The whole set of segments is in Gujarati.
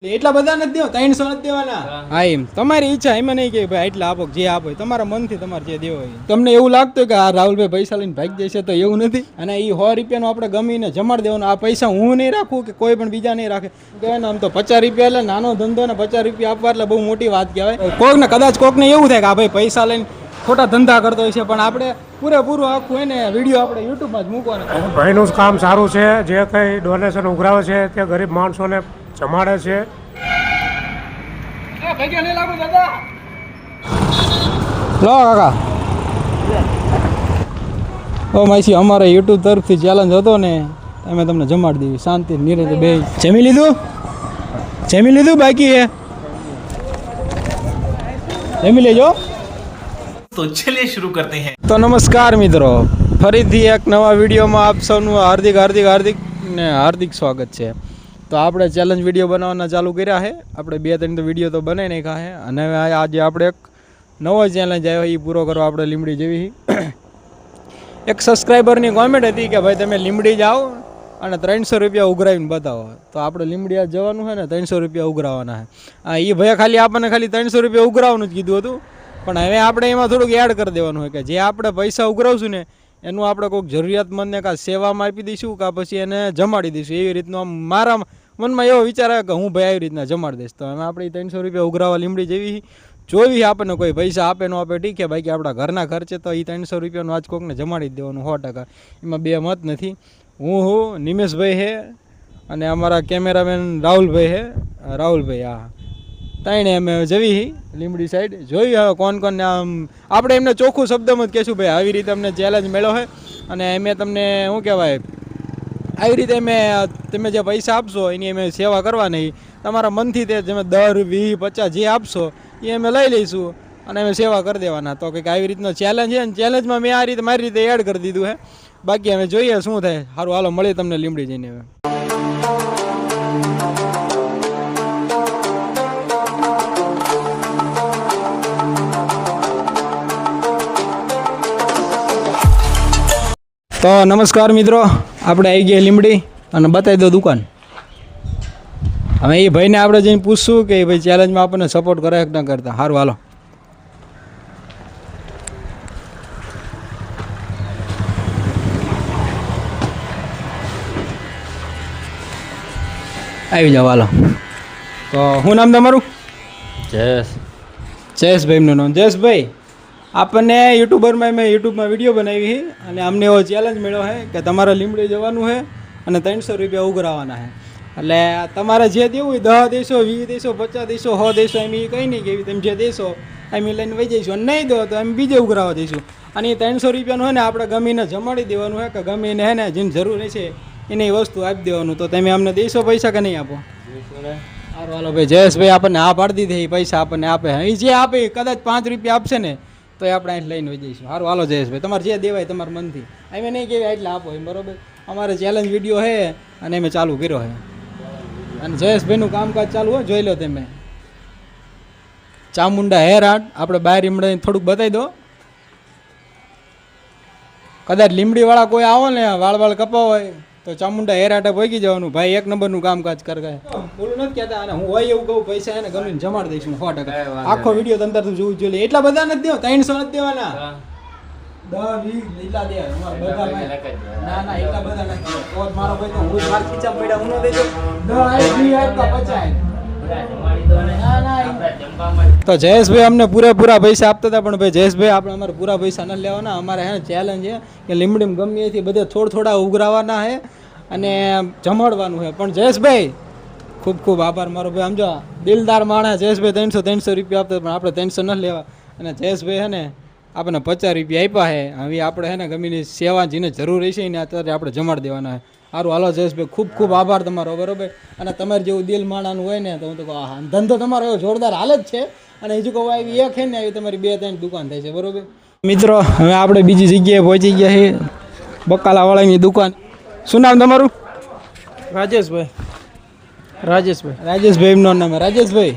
એટલા બધા નથી દેવા, 300 નથી દેવાના. હા એમ તમારી ઈચ્છા, એમાં નહીં કે ભાઈ એટલા આપો, જે આપો તમારા મનથી તમારે જે દેવો હોય. તમને એવું લાગતું કે આ રાહુલભાઈ પૈસા લઈને ભાગી જશે, તો એવું નથી. અને એ 100 રૂપિયાનો આપણે ગમીને જમાડી દેવાનો. આ પૈસા હું નહીં રાખું કે કોઈ પણ બીજા નહીં રાખે. કહેવાય ને આમ તો 50 રૂપિયા એટલે નાનો ધંધો ને 50 રૂપિયા આપવા એટલે બહુ મોટી વાત કહેવાય. કોઈકને કદાચ કોઈકને એવું થાય કે આ ભાઈ પૈસા લઈને ખોટા ધંધા કરતો હોય છે, પણ આપણે પૂરેપૂરું આખું હોય ને વિડીયો આપણે યુટ્યુબમાં જ મૂકવાનો. ભાઈનું કામ સારું છે, જે કંઈ ડોનેશન ઉઘરાવે છે તે ગરીબ માણસોને જમાડે છે. લો કાકા, ઓ માસી, અમારે યુટ્યુબ તરફથી ચેલેન્જ હતો ને, અમે તમને જમાડી દેવી શાંતિ નિરાંતે બે. જમી લીધું? જમી લીધું? બાકી હે? જમી લેજો. તો ચલિए शुरू करते हैं. તો નમસ્કાર મિત્રો, ફરીથી એક નવા વિડીયોમાં આપ સૌનું હાર્દિક સ્વાગત છે. તો આપણે ચેલેન્જ વિડીયો બનાવવાના ચાલુ કર્યા છે. આપણે 2-3 તો વિડીયો તો બનાવી નાખ્યા છે, અને આજે આપણે એક નવો ચેલેન્જ આવ્યો એ પૂરો કરવા આપણે લીમડી જેવી. એક સબસ્ક્રાઈબરની કોમેન્ટ હતી કે ભાઈ તમે લીમડી જાઓ અને 300 રૂપિયા ઉઘરાવીને બતાવો. તો આપણે લીમડી જવાનું છે ને, 300 રૂપિયા ઉઘરાવવાના છે. એ ભાઈ ખાલી 300 રૂપિયા ઉઘરાવવાનું જ કીધું હતું, પણ હવે આપણે એમાં થોડુંક એડ કરી દેવાનું હોય કે જે આપણે પૈસા ઉઘરાવશું ને એનું આપણે કોઈક જરૂરિયાતમંદને કાં સેવામાં આપી દઈશું, કાં પછી એને જમાડી દઈશું. એવી રીતનું આમ મારા મનમાં એવો વિચાર આવે કે હું ભાઈ આવી રીતના જમાડી દઈશ. તો અમે આપણે 300 રૂપિયા ઉઘરાવા લીમડી જેવી જોવી. આપણને કોઈ પૈસા આપે ન આપે ઠીક છે, બાકી આપણા ઘરના ખર્ચે તો એ 300 રૂપિયાનું આજ કોકને જમાડી જ દેવાનું 100%. એમાં બે મત નથી. હું નિમેશભાઈ છે અને અમારા કેમેરામેન રાહુલભાઈ છે. રાહુલભાઈ, હા, તાઈને અમે જવી લીમડી સાઈડ. જોઈ હવે કોને આમ આપણે એમને ચોખ્ખું શબ્દમાં જ કહેશું ભાઈ આવી રીતે અમને ચેલેન્જ મળ્યો છે, અને અમે તમને શું કહેવાય આવી રીતે તમે જે પૈસા આપશો એની અમે સેવા કરવાની. તમારા મનથી તે તમે 10, 20, 50 જે આપશો એ અમે લઈ લઈશું અને અમે સેવા કરી દેવાના. તો કંઈક આવી રીતનો ચેલેન્જ છે, અને ચેલેન્જમાં મેં આ રીતે મારી રીતે એડ કરી દીધું છે. બાકી અમે જોઈએ શું થાય. સારું, હાલો મળીએ તમને લીમડી જઈને. હવે તો નમસ્કાર મિત્રો, આપણે આવી ગયા લીમડી અને બતાવી દો દુકાન. હવે એ ભાઈને આપણે જઈને પૂછશું કે ભાઈ ચેલેન્જમાં આપણને સપોર્ટ કરે કે ન કરતા. સારું, હાલો. આવી જાઓ, હાલો. તો શું નામ તમારું? જયેશભાઈ એમનું નામ. જયેશભાઈ, આપણને યુટ્યુબરમાં યુટ્યુબમાં વિડીયો બનાવી છે, અને અમને એવો ચેલેન્જ મળ્યો છે કે તમારે લીમડી જવાનું છે અને 300 રૂપિયા ઉઘરાવવાના છે. એટલે તમારે જે દેવું હોય 10 દેશો, 20 દેશો, 50 દેશો, 100 દેશો, એમ એ કંઈ નહીં કેવી, તમે જે દેશો એમ લઈને વહી જઈશું. અને નહીં દો તો એમ બીજે ઉઘરાવવા દઈશું. અને એ 300 રૂપિયાનું હોય ને આપણે ગમીને જમાડી દેવાનું હોય કે ગમીને હે ને જેને જરૂર છે એને એ વસ્તુ આપી દેવાનું. તો તમે અમને દેશો પૈસા કે નહીં આપો? સારું, હાલો ભાઈ. જયેશભાઈ આપણને આ પાડી દીધી, એ પૈસા આપણને આપે. એ જે આપે કદાચ 5 રૂપિયા આપશે ને તો એ આપણે અહીં લઈને વહી જઈશું. સારું, હાલો જયેશભાઈ, તમારે જે દેવાય તમારા મનથી. અમે નહીં કહેવાય એટલે આપો એમ, બરાબર? અમારે ચેલેન્જ વિડીયો છે અને અમે ચાલુ કર્યો છે, અને જયેશભાઈનું કામકાજ ચાલુ હોય. જોઈ લો તમે. ચામુંડા હેર આર્ટ આપણે બહાર લીમડી થોડુંક બતાવી દો. કદાચ લીમડીવાળા કોઈ આવો ને વાળ કપાવ હોય તો ચામુંડા હેર આર્ટે પહોંચી જવાનું. ભાઈ 1 નંબરનું કામકાજ કરે. બોલું નથી કહેતા, અને હું હોય એવું કહું પૈસા એને ગમીને જમાડી દઈશું 100%. આખો વિડીયો તંતર તું જોવું જોઈએ. એટલા બધા નથી દેવા, 300 નથી દેવાના. 10, 20 એટલા દે. ના એટલા બધા નથી. તો મારો ભાઈ તો હું માર ખીચા પડ્યા હું ન દેજો. 10, 20, 50. તો જયેશભાઈ અમને પૂરેપૂરા પૈસા આપતા હતા, પણ ભાઈ જયેશભાઈ આપણે અમારે પૂરા પૈસા ન લેવાના. અમારે હે ચેલેન્જ છે કે લીમડીમાં ગમે એથી બધે થોડા ઉઘરાવાના છે અને જમાડવાનું છે. પણ જયેશભાઈ ખૂબ ખૂબ આભાર મારો ભાઈ. સમજો દિલદાર માણસ જયેશભાઈ. 300 રૂપિયા આપતા, પણ આપણે 300 ન લેવા. અને જયેશભાઈ હે ને આપણને 50 રૂપિયા આપ્યા છે. હવે આપણે હે ને ગમીની સેવા જેને જરૂર હશે ને અત્યારે આપણે જમાડી દેવાના છે. સારું, હાલો જયેશભાઈ, ખૂબ ખૂબ આભાર તમારો, બરાબર? અને તમારે જેવું દિલ માણાનું હોય ને તો હું તો કહું હા, ધંધો તમારો એવો જોરદાર હાલ જ છે. અને હજુ કહું આવી એક છે ને આવી તમારી 2-3 દુકાન થાય છે, બરાબર? મિત્રો, હવે આપણે બીજી જગ્યાએ પહોંચી ગયા છીએ, બકાલાવાળાની દુકાન. શું નામ તમારું? રાજેશભાઈ. રાજેશભાઈ એમનું નામ રાજેશભાઈ.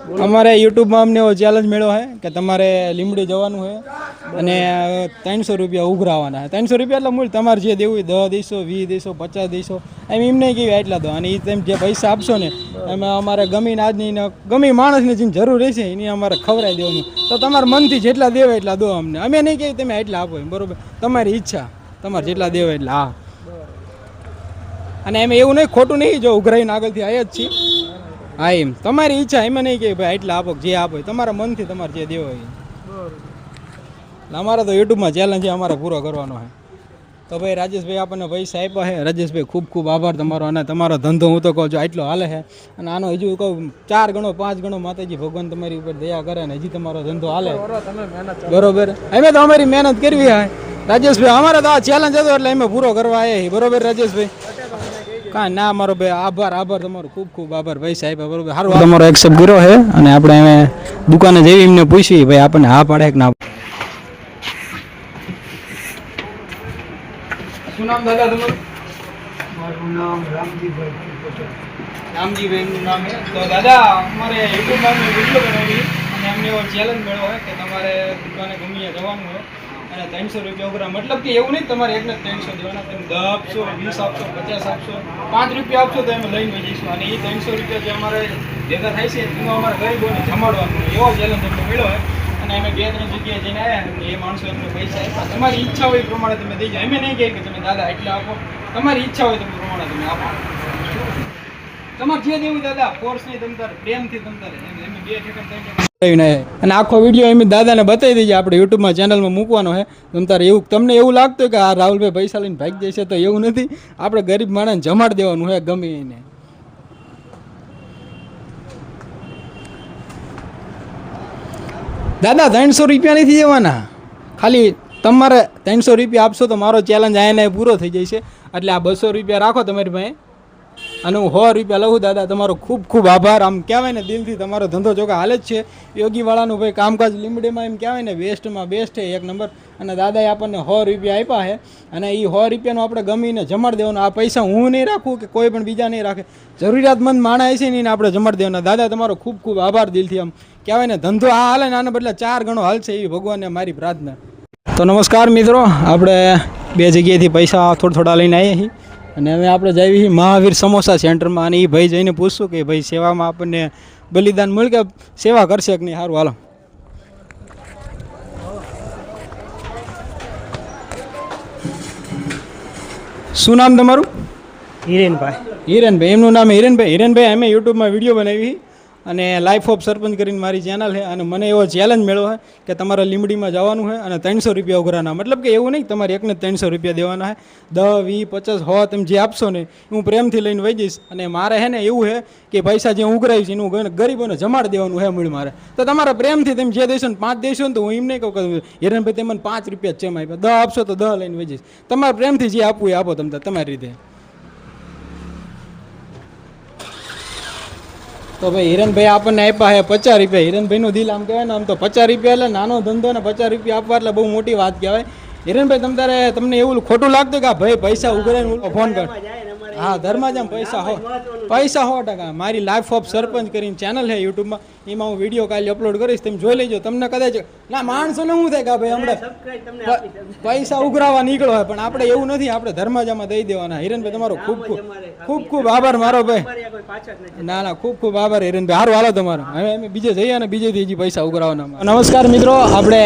અમારે યુટ્યુબમાં અમને એવો ચેલેન્જ મળ્યો છે કે તમારે લીમડી જવાનું છે અને 300 રૂપિયા ઉઘરાવાના છે. 300 રૂપિયા એટલે મૂળ તમારે જે દેવું હોય 10 દેશો, 20 દેશો, 50 દેશો, એમ નહીં કેવી એટલા દો. અને એ તમે જે પૈસા આપશો ને એમાં અમારે ગમીને આજની ગમી માણસને જેની જરૂર રહેશે એની અમારે ખવડાવી દેવાનું. તો તમારા મનથી જેટલા દેવા એટલા દો અમને. અમે નહીં કહીએ તમે એટલા આપો એમ, બરોબર? તમારી ઈચ્છા, તમારે જેટલા દેવા એટલા. હા. અને એમ એવું નહીં, ખોટું નહીં, જો ઉઘરાઈને આગળથી આવ્યા જ છીએ. હા, એમ તમારી ઈચ્છા, એમાં નહીં કે ભાઈ એટલા આપો, જે આપો તમારા મનથી તમારે જે દેવો હોય. અમારે તો યુટ્યુબમાં ચેલેન્જ છે અમારે પૂરો કરવાનો છે. તો ભાઈ રાજેશભાઈ આપણને પૈસા આપ્યા છે. રાજેશભાઈ ખૂબ ખૂબ આભાર તમારો. અને તમારો ધંધો હું તો કહું છું આટલો હાલે છે અને આનો હજુ કહું 4 ગણો 5 ગણો માતાજી ભગવાન તમારી ઉપર દયા કરે અને હજી તમારો ધંધો હાલે, બરોબર? અમે તો અમારી મહેનત કરવી છે રાજેશભાઈ. અમારે તો આ ચેલેન્જ હતો એટલે અમે પૂરો કરવા આવ્યા, બરોબર રાજેશભાઈ? કાંઈ ના, મારો ભાઈ આભાર તમારો, ખૂબ ખૂબ આભાર ભાઈ સાહેબ, બરોબર? સારું, તમારો એક્સેપ્ટ કર્યો છે અને આપણે અમે દુકાને જઈ એમને પૂછીએ ભાઈ આપણને હા પાડે કે ના. શું નામ દાદા તમારું? મારું નામ રામજીભાઈ. રામજીભાઈનું નામ છે. તો દાદા અમારે યુટ્યુબમાં અમે વિડીયો બનાવી અને અમને એવો ચેલેન્જ મળ્યો હોય કે તમારે દુકાને ગમે જવાનું હોય અને 300 રૂપિયા ઉઘરા. મતલબ કે એવું નહીં તમારે એકને 300 દેવાના, તમે 10 આપશો, 20 આપશો, 50 આપશો, 5 રૂપિયા આપશો તો અમે લઈને જઈશું. અને એ 300 રૂપિયા જે અમારે ભેગા થાય છે એમાં અમારે ગરીબોને જમાડવાનું હોય, એવો ચેલેન્જ અમને મળ્યો હોય. અને અમે 2-3 જગ્યાએ જઈને આવ્યા એ માણસો એમને પૈસા આપ્યા. તમારી ઈચ્છા હોય એ પ્રમાણે તમે દઈ જાય. અમે નહીં કહીએ કે તમે દાદા એટલા આપો, તમારી ઈચ્છા હોય તો પ્રમાણે તમે આપો. તમારે જે દેવું દાદા, ફોર્સ નહીં, તમતારે પ્રેમથી તમતારે. એમ 2 ઠેકાણ અને આખો વિડીયો એમ દાદાને બતાવી દઈએ આપણે યુટ્યુબમાં ચેનલમાં મૂકવાનો છે. તમતારે એવું તમને એવું લાગતું કે આ રાહુલભાઈ પૈસા લઈને ભાગી જશે, તો એવું નથી. આપણે ગરીબ માણસને જમાડ દેવાનું છે ગમે એને. દાદા 300 રૂપિયા નથી દેવાના, ખાલી તમારે 300 રૂપિયા આપશો તો મારો ચેલેન્જ આને પૂરો થઈ જાય છે. એટલે આ 200 રૂપિયા રાખો તમારી પાસે અને હું 100 રૂપિયા લઉં. દાદા તમારો ખૂબ ખૂબ આભાર. આમ કહેવાય ને દિલથી તમારો ધંધો જોકે હાલે જ છે. યોગીવાળાનું ભાઈ કામકાજ લીમડીમાં એમ કહેવાય ને બેસ્ટમાં બેસ્ટ છે, 1 નંબર. અને દાદાએ આપણને 100 રૂપિયા આપ્યા છે અને એ 100 રૂપિયાનું આપણે ગમીને જમાડી દેવાનું. આ પૈસા હું નહીં રાખું કે કોઈ પણ બીજા નહીં રાખે, જરૂરિયાતમંદ માણસ છે ને આપણે જમાડી દેવાના. દાદા તમારો ખૂબ ખૂબ આભાર દિલથી. આમ કહેવાય ને ધંધો આ હાલે ને આને બદલે 4 ગણો હાલશે એવી ભગવાનને મારી પ્રાર્થના. તો નમસ્કાર મિત્રો, આપણે 2 જગ્યાએથી પૈસા થોડા લઈને આવ્યા છીએ અને હવે આપણે જઈએ છીએ મહાવીર સમોસા સેન્ટરમાં. અને એ ભાઈ જઈને પૂછશું કે ભાઈ સેવામાં આપણને બલિદાન મળે કે સેવા કરશે કે નહીં. સારું, હાલો. શું નામ તમારું? હિરેનભાઈ. હિરેનભાઈ, એમનું નામ હિરેનભાઈ. હિરેનભાઈ અમે યુટ્યુબમાં વિડીયો બનાવી અને લાઈફ ઓફ સરપંચ કરીને મારી ચેનલ છે. અને મને એવો ચેલેન્જ મળ્યો છે કે તમારે લીમડીમાં જવાનું છે અને 300 રૂપિયા ઉઘરાના. મતલબ કે એવું નહીં તમારે એકને 300 રૂપિયા દેવાના છે. 10, 20, 50, 100 તમે જે આપશો ને હું પ્રેમથી લઈને વહી જઈશ. અને મારે છે ને એવું છે કે પૈસા જે ઉઘરાવીશ એનું ગરીબોને જમાડી દેવાનું છે મૂળ મારે. તો તમારા પ્રેમથી તમે જે દેશો ને 5 દેશો ને તો હું એમ નહીં કહું કે હિરેનભાઈ તમે મને 5 રૂપિયા જ ચેમ આપ્યા, 10 આપશો તો 10 લઈને વહી જઈશ. તમારા પ્રેમથી જે આપવું એ આપો તમે તમારી રીતે. તો ભાઈ હિરેનભાઈ આપણને આપ્યા છે 50 રૂપિયા. હિરેનભાઈનું દિલ આમ કહેવાય ને, આમ તો 50 રૂપિયા એટલે નાનો ધંધો ને 50 રૂપિયા આપવા એટલે બહુ મોટી વાત કહેવાય. હિરેનભાઈ તમને એવું ખોટું લાગતું કે ભાઈ પૈસા ઉઘરાઈને ફોન કર? હા, ધર્મમાં જેમ પૈસા 100%. મારી લાઈફ ઓફ સરપંચ કરીને ચેનલ છે યુટ્યુબમાં, એમાં હું વિડીયો કાલે અપલોડ કરીશ, તમે જોઈ લેજો. તમને કદાચ ના માણસોને શું થાય કે ભાઈ હમણાં પૈસા ઉઘરાવા નીકળો હોય, પણ આપણે એવું નથી, આપણે ધર્માજામાં દઈ દેવાના. હિરેનભાઈ તમારો ખૂબ આભાર મારો ભાઈ. ના ખૂબ ખૂબ આભાર હિરેનભાઈ. સારું, હાલો તમારો. હવે અમે બીજે જઈએ અને બીજેથી હજી પૈસા ઉઘરાવાના. નમસ્કાર મિત્રો, આપણે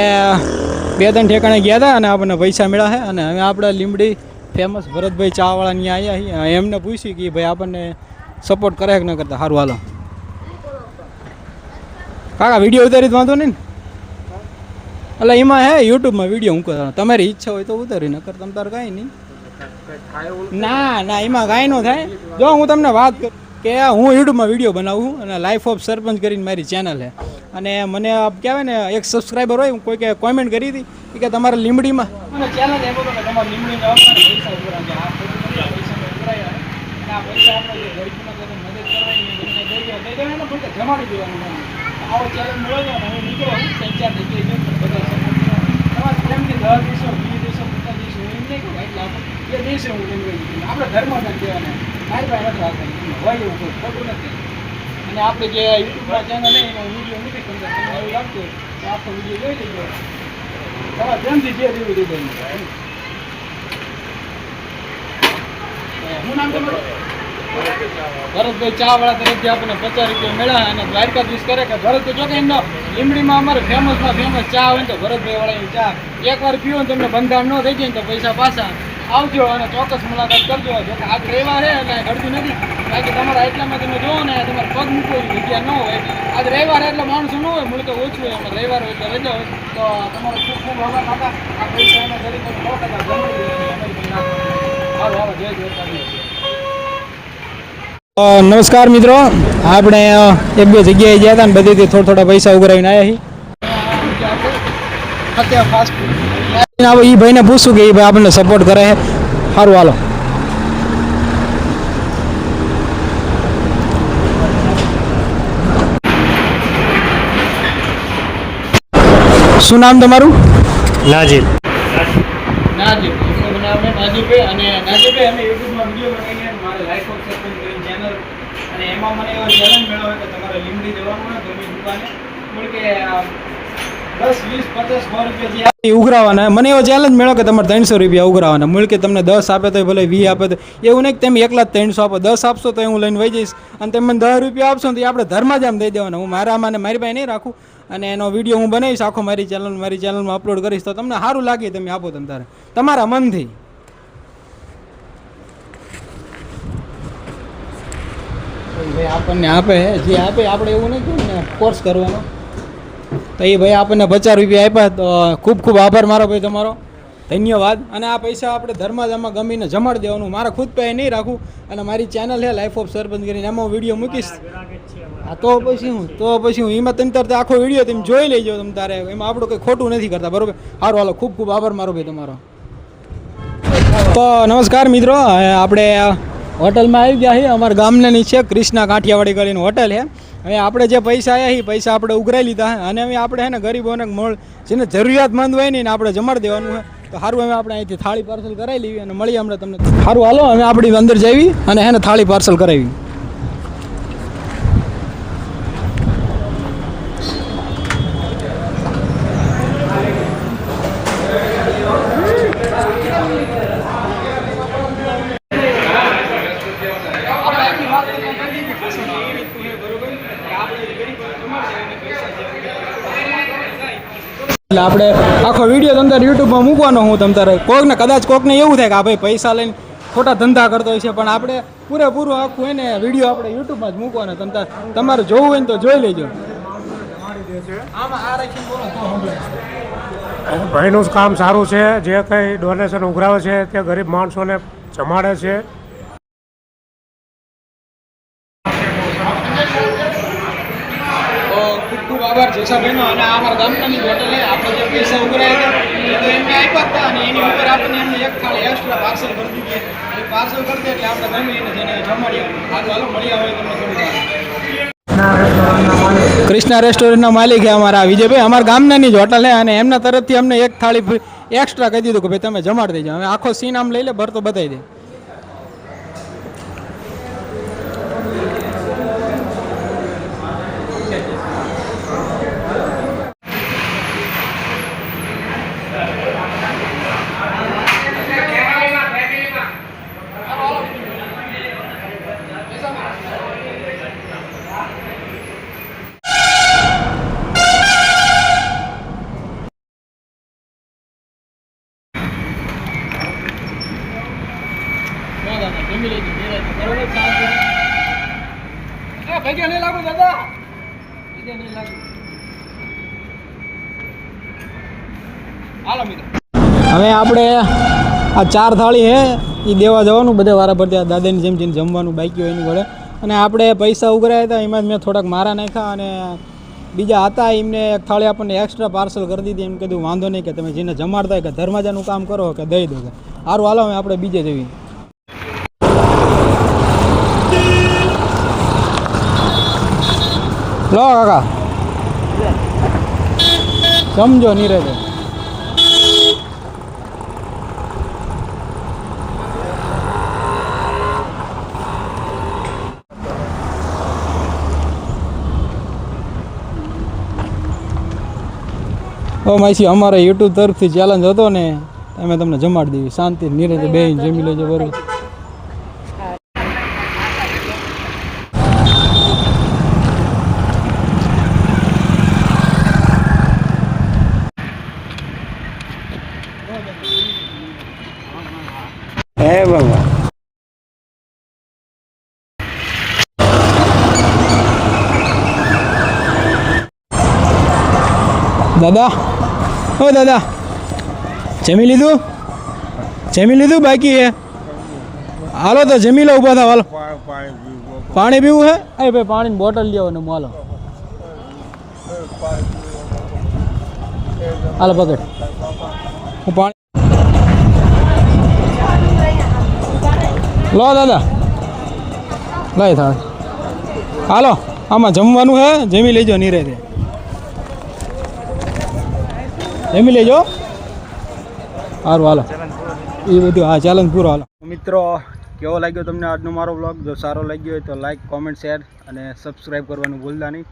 2-3 ઠેકાણે ગયા હતા અને આપણને પૈસા મળ્યા છે. અને હવે આપણે લીમડી ફેમસ ભરતભાઈ ચાવાળા ત્યાં આવ્યા એમને પૂછ્યું કે ભાઈ આપણને સપોર્ટ કરે કે ન કરતા. સારું, હાલો કાકા, વિડીયો ઉતારી વાંધો નહીં ને? એટલે એમાં હે યુટ્યુબમાં વિડીયો હું કરવાનો, તમારી ઈચ્છા હોય તો ઉતારી, ન કરતા તારે કાંઈ નહીં. ના એમાં કાંઈ ન થાય. જો હું તમને વાત કરું કે હું યુટ્યુબમાં વિડીયો બનાવું અને લાઈફ ઓફ સરપંચ કરીને મારી ચેનલ છે. અને મને કહેવાય ને એક સબસ્ક્રાઈબર હોય, કોઈ કે કોમેન્ટ કરી હતી કે તમારા લીમડીમાં મને ચેનલ એમ હતો કે તમારે લીમડીમાં પૈસા ઉઘરાવ્યા, આ પૈસા આપણે જે ગરીબોને મદદ કરવાની જમાડી દેવાનું. આવો ચેલેન્જ મળ્યો હતો અને હું નીકળો 4 જગ્યાએ તમારે પ્રેમથી 10 દેશો, 20 દેશો, 50 દેશો એમ નહીં કહું એટલે આપણે એ દેશે હું આપણે ધર્મમાં કહેવાના મારી પાસે નથી રાખવાનું હોય એવું કોઈ ખોટું નથી. અને આપણે જે યુટ્યુબમાં ચેનલ છે એનો વિડીયો મૂકી તમને એવું લાગતું હોય તો આખો વિડીયો જોઈ લેજો. તમારે જેમથી જે દેવું દે શું નામ તમારું? ભરતભાઈ ચાવાળા તરફથી આપણને 50 રૂપિયા મળ્યા અને દ્વારકાધીશ કરે કે ભરતભાઈ જો કે એમનો લીંબડીમાં અમારે ફેમસમાં ફેમસ ચા હોય ને તો ભરતભાઈ વાળાની ચા એકવાર પીવો ને તમને બંધાણ ન થઈ જાય ને તો પૈસા પાછા આવજો અને ચોક્કસ મુલાકાત કરજો. જો કે આજ રવિવાર છે એટલે ઘડતું નથી, બાકી તમારા એટલામાં તમે જુઓ ને તમારે પગ મૂકવાની જગ્યા ન હોય. આજ રવિવાર એટલે માણસો ન હોય, મૂળ તો ઓછું હોય, અમારે રવિવાર હોય એટલે રજા હોય તો તમારો ખૂબ ખૂબ આભાર કાકા. આ પૈસા એના તરીકે હાલો જય દ્વારકાધીશ. નમસ્કાર મિત્રો, આપણે એક બે જગ્યાએ ગયા હતા ને બધીથી થોડા પૈસા ઉઘરાવીને આવ્યા છીએ. એ ભાઈને પૂછું કે એ ભાઈ આપણને સપોર્ટ કરે છે. સારું હાલો. શું નામ તમારું? નાજીબ. નાજીબ નાજીભાઈ. અને નાજીભાઈ અમે યુટ્યુબમાં વિડીયો બનાવીને મારે લાઈફ ઓફ સરપંચ કરીને ચેનલ અને એમાં મને એવો ચેલેન્જ મળ્યો કે તમારે લીંબડી જવાનું હોય ગમે દુકાને બોલ કે 10, 20, 50, 100 રૂપિયા જે ઉઘરાવાના. મને એવો ચેલેન્જ મળ્યો કે તમારે 300 રૂપિયા ઉઘરાવાના. મૂળ કે તમને 10 આપે તો ભલે 20 આપે તો એવું નહીં કે તમે એકલા જ 300 આપો. 10 આપશો તો હું લઈને વહી જઈશ અને તમે મને 10 રૂપિયા આપશો તો એ આપણે ધર્મા જ આમ દઈ દેવાના. હું મારામાં ને મારી પાસે નહીં રાખું અને એનો વિડીયો હું બનાવીશ આખો મારી ચેનલમાં અપલોડ કરીશ તો તમને સારું લાગે તમે આપો તમે તારે તમારા મનથી. ભાઈ આપણને આપે જે આપે આપણે એવું નહીં કહ્યું ને કોર્સ કરવાનો તો એ ભાઈ આપણને 50 રૂપિયા આપ્યા તો ખૂબ ખૂબ આભાર મારો ભાઈ તમારો, ધન્યવાદ. અને આ પૈસા આપણે ધર્માજામાં ગમીને જમાડી દેવાનું, મારા ખુદ પાસે નહીં રાખું. અને મારી ચેનલ છે લાઈફ ઓફ સરપંચ કરીને એમાં વિડીયો મૂકીશ. હા તો પછી હું એમાં તમે તારે આખો વિડીયો તમે જોઈ લેજો તમે તારે, એમાં આપણું કંઈ ખોટું નથી કરતા બરોબર. સારું હાલો, ખૂબ ખૂબ આભાર મારો ભાઈ તમારો. તો નમસ્કાર મિત્રો, આપણે હોટલમાં આવી ગયા છીએ. અમારા ગામના નીચે કૃષ્ણા કાઠિયાવાડી કરીને હોટલ છે. હવે આપણે જે પૈસા આવ્યા એ પૈસા આપણે ઉઘરાઈ લીધા છે અને હવે આપણે છે ને ગરીબોને જેને જરૂરિયાતમંદ હોય ને આપણે જમાડી દેવાનું છે. તો સારું હવે આપણે અહીંથી થાળી પાર્સલ કરાવી લેવી અને મળીએ હમણાં તમને. સારું હાલો, હવે આપણી અંદર જવી અને હે ને થાળી પાર્સલ કરાવી. એટલે આપણે આખો વિડીયો તમ તારે યુટ્યુબમાં મૂકવાનો. હું તમ તારે કદાચ કોકને એવું થાય કે આ ભાઈ પૈસા લઈને ખોટા ધંધા કરતો હોય છે, પણ આપણે પૂરેપૂરું આખું એને વિડીયો આપણે યુટ્યુબમાં જ મૂકવાનો. તમારે જોવું હોય ને તો જોઈ લેજો. ભાઈનું કામ સારું છે, જે કંઈ ડોનેશન ઉઘરાવે છે તે ગરીબ માણસોને જમાડે છે. ખૂબ ખૂબ આભાર જેસાભાઈનો. અને આ અમારા ગામની હોટલ છે, આપણે જે પૈસા ઉઘરાયા હતા તો એમને આપ્યા હતા અને એની ઉપર આપણને એમને એક થાળી એક્સ્ટ્રા પાર્સલ કરી દીધી. એ પાર્સલ કરી દે એટલે આપણે ગમે એને જેને જમાડી હાલો મળ્યા હોય તમને થોડું. કૃષ્ણા રેસ્ટોરન્ટના માલિક છે અમારા વિજયભાઈ, અમારા ગામનાની જ હોટલ છે અને એમના તરફથી અમને એક થાળી એક્સ્ટ્રા કહી દીધું કે ભાઈ તમે જમાડી દેજો. હવે આખો સીન આમ લઈ લે ભરતો બતાવી દે. હવે આપણે આ 4 થાળી છે એ દેવા જવાનું બધે વારા પરથી. આ દાદાની જેમ જેને જમવાનું બાકી હોય એની વડે. અને આપણે પૈસા ઉઘરાયા હતા એમાં મેં થોડાક મારા નાખ્યા અને બીજા હતા એમને એક થાળી આપણને એક્સ્ટ્રા પાર્સલ કરી દીધી. એમ કીધું વાંધો નહીં કે તમે જેને જમાડતા હોય કે ધર્માજાનું કામ કરો કે દઈ દો. સારું હાલો હવે આપણે બીજે જઈએ. લો કાકા સમજો નીરજ. ઓ માસી અમારે યુટ્યુબ તરફથી ચેલેન્જ હતો ને અમે તમને જમાડી દેવી શાંતિ નિરાંતે બેહીને જમી લેજો બરોબર. હે બાબા દાદા ઓ દાદા જમી લીધું બાકી હે હાલો તો જમી લો ઉભા થાવ હાલો પાણી પીવું હે એ ભાઈ પાણીની બોટલ લ્યો ને હાલો હાલો પકડ હું પાણી લો દાદા લઈ થાળ હાલો આમાં જમવાનું હે જમી લેજો નીરે જમી લેજો સારું હાલો એ બધું હા ચેલેન્જ પૂરો હાલો. મિત્રો કેવો લાગ્યો તમને આજનો મારો બ્લોગ? જો સારો લાગ્યો હોય તો લાઈક કોમેન્ટ શેર અને સબસ્ક્રાઈબ કરવાનું ભૂલતા નહીં.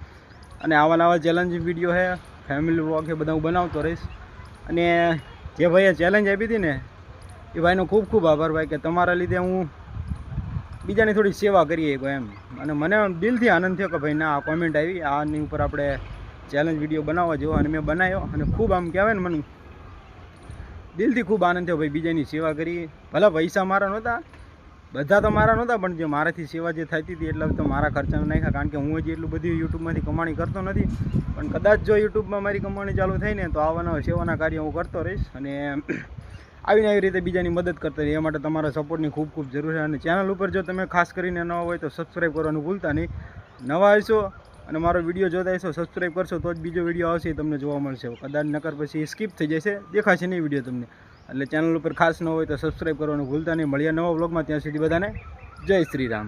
અને આવા નવા ચેલેન્જ વિડીયો છે ફેમિલી બ્લોગ છે બધા હું બનાવતો રહીશ. અને જે ભાઈએ ચેલેન્જ આપી હતી ને એ ભાઈનો ખૂબ ખૂબ આભાર ભાઈ કે તમારા લીધે હું બીજાની થોડી સેવા કરીએ એમ. અને મને દિલથી આનંદ થયો કે ભાઈ ના આ કોમેન્ટ આવી આની ઉપર આપણે ચેલેન્જ વિડીયો બનાવવા જેવો અને મેં બનાવ્યો અને ખૂબ આમ કહેવાય ને મને દિલથી ખૂબ આનંદ થયો ભાઈ બીજાની સેવા કરી. ભલે પૈસા મારા નહોતા બધા તો મારા નહોતા પણ જે મારાથી સેવા જે થતી હતી એટલા તો મારા ખર્ચામાં નાખ્યા કારણ કે હું હજી એટલું બધું યુટ્યુબમાંથી કમાણી કરતો નથી પણ કદાચ જો યુટ્યુબમાં મારી કમાણી ચાલુ થઈ ને તો આવાના સેવાના કાર્ય હું કરતો રહીશ. અને આવીને આવી રીતે બીજાની મદદ કરતો રહી એ માટે તમારા સપોર્ટની ખૂબ ખૂબ જરૂર છે. અને ચેનલ ઉપર જો તમે ખાસ કરીને નવા હોય તો સબસ્ક્રાઈબ કરવાનું ભૂલતા નહીં. નવા હશો અને મારો વિડીયો જોતા હશો સબસ્ક્રાઈબ કરશો તો જ બીજો વિડીયો આવશે એ તમને જોવા મળશે. કદાચ નકર પછી સ્કીપ થઈ જશે દેખાશે નહીં વિડીયો તમને. એટલે ચેનલ ઉપર ખાસ ન હોય તો સબસ્ક્રાઈબ કરવાનું ભૂલતા નહીં. મળ્યા નવા વ્લોગમાં ત્યાં સુધી બધાને જય શ્રી રામ.